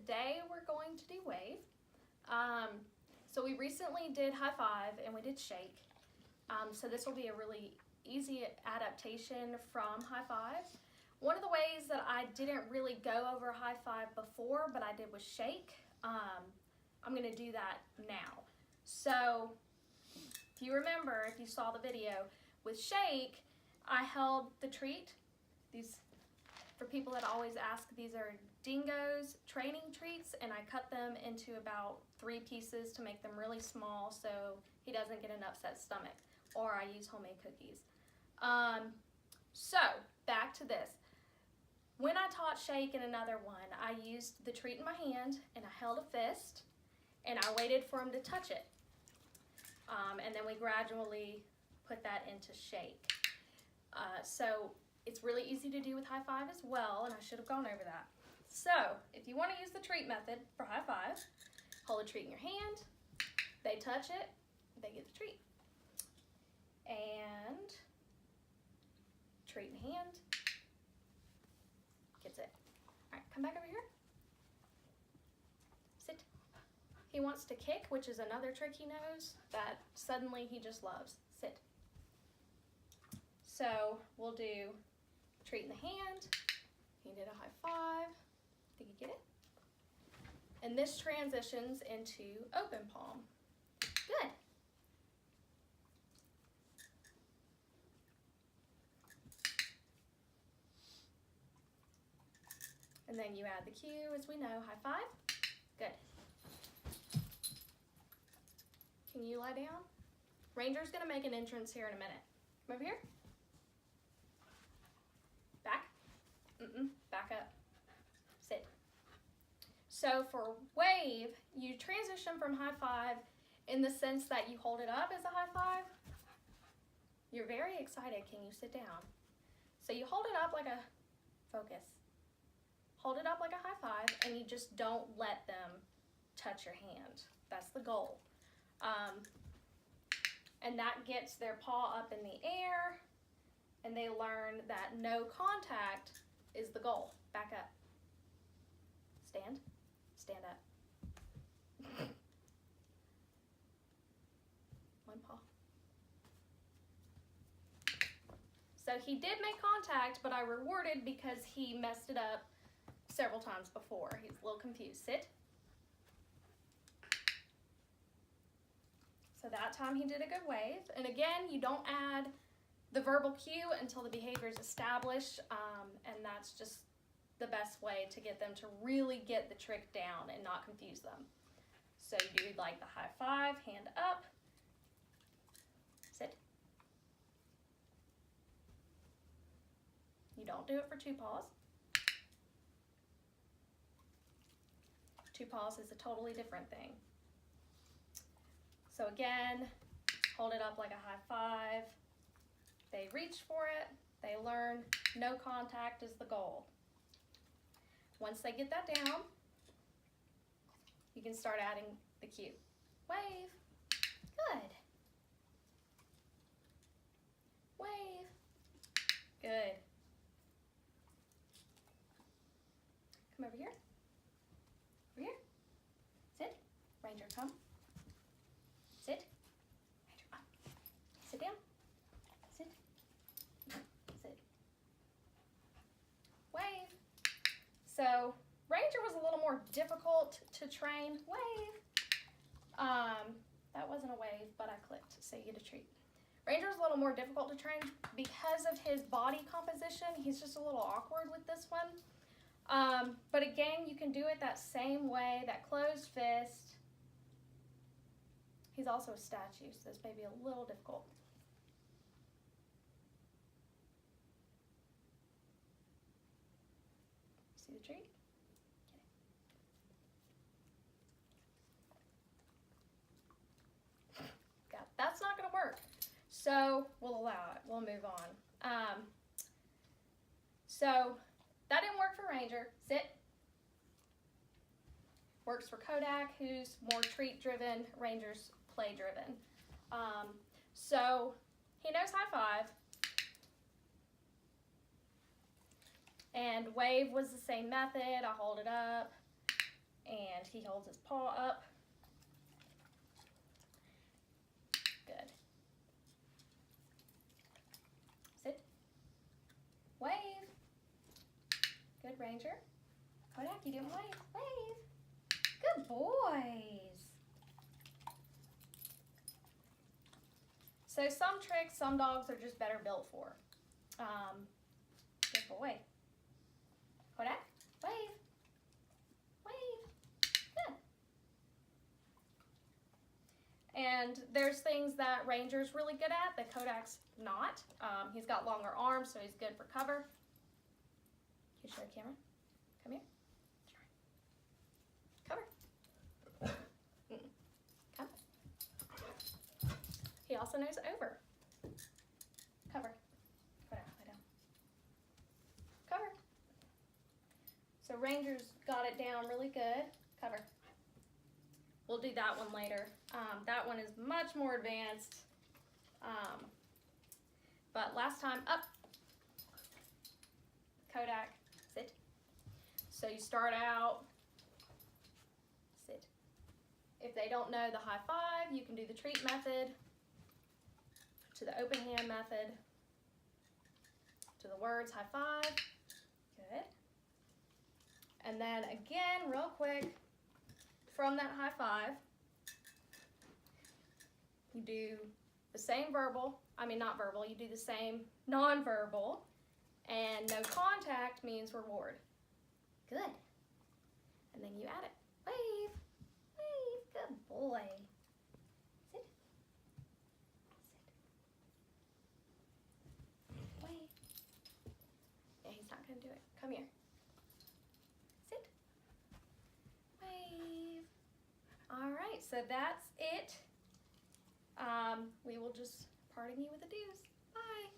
today we're going to do wave. So we recently did high five and we did shake. So this will be a really easy adaptation from high five. One of the ways that I didn't really go over high five before, but I did was shake. I'm gonna do that now. So if you remember, if you saw the video, with shake, I held the treat. These, for people that always ask, these are Dingo's training treats, and I cut them into about 3 pieces to make them really small so he doesn't get an upset stomach. Or I use homemade cookies. So back to this. When I taught shake in another one, I used the treat in my hand and I held a fist and I waited for him to touch it. And then we gradually put that into shake. So it's really easy to do with high five as well, and I should have gone over that. So if you want to use the treat method for high five, hold a treat in your hand, they touch it, they get the treat. And treat in hand, gets it. All right, come back over here. Sit. He wants to kick, which is another trick he knows that suddenly he just loves. Sit. So we'll do treat in the hand. He did a high five. Did you get it? And this transitions into open palm. Good. And then you add the cue, as we know, high five. Good. Can you lie down? Ranger's gonna make an entrance here in a minute. Come over here. Back. Back up. Sit. So for wave, you transition from high five in the sense that you hold it up as a high five. You're very excited. Can you sit down? So you hold it up like a focus. Hold it up like a high five, and you just don't let them touch your hand. That's the goal. And that gets their paw up in the air, and they learn that no contact is the goal. Back up. Stand. Stand up. One paw. So he did make contact, but I rewarded because he messed it up several times before. He's a little confused. Sit. So that time he did a good wave. And again, you don't add the verbal cue until the behavior is established, and that's just the best way to get them to really get the trick down and not confuse them. So you do like the high five, hand up, sit. You don't do it for 2 paws. 2 paws is a totally different thing. So again, hold it up like a high five. They reach for it. They learn no contact is the goal. Once they get that down, you can start adding the cue. Wave. Good. Wave. Good. Come over here. Over here. Sit. Ranger, come. Sit. Ranger, up. Sit down. Sit. Sit. Wave. So Ranger was a little more difficult to train. Wave. That wasn't a wave, but I clicked, so you get a treat. Ranger's a little more difficult to train because of his body composition. He's just a little awkward with this one. But again, you can do it that same way, that closed fist. He's also a statue, so this may be a little difficult. See the treat? Get it. That's not gonna work. So we'll allow it, we'll move on. So that didn't work for Ranger. Sit. Works for Kodak, who's more treat driven. Ranger's play driven. So he knows high five. And wave was the same method. I hold it up he holds his paw up. Good. Sit. Wave. Good, Ranger. Kodak, you didn't wave. Wave. Good boys. So some tricks, some dogs are just better built for. Good boy. Kodak, wave. Wave. Good. And there's things that Ranger's really good at that Kodak's not. He's got longer arms, so he's good for cover. Can you show the camera? Come here. Cover. Come. He also knows over. Cover. Kodak, lay down. Cover. So Ranger's got it down really good. Cover. We'll do that one later. That one is much more advanced. But last time, up. Kodak, sit. So you start out, sit. If they don't know the high five, you can do the treat method, to the open hand method, to the words high five. Good. And then again, real quick, from that high five, you do the same verbal, not verbal, you do the same non-verbal, and no contact means reward. Good. And then you add it. Wave. Wave. Good boy. Sit. Sit. Wave. Yeah, he's not going to do it. Come here. Sit. Wave. All right, so that's it. We will just parting you with the do's. Bye.